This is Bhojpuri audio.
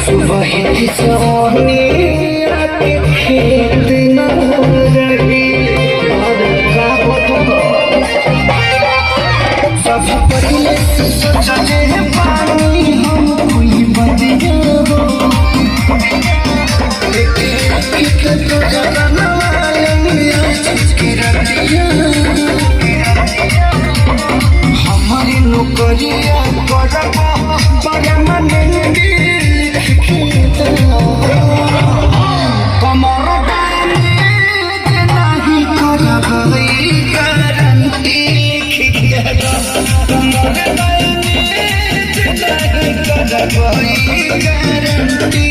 सुबह की सोनी आके खेत न रही और का सब पहले से सोचे पानी हम कोई बदिया हो लेकिन तो जगना वाले की रतिया हमारी नौकरिया करब परमानेंट कमर नहीं करब गारंटी कमर नहीं करब गारंटी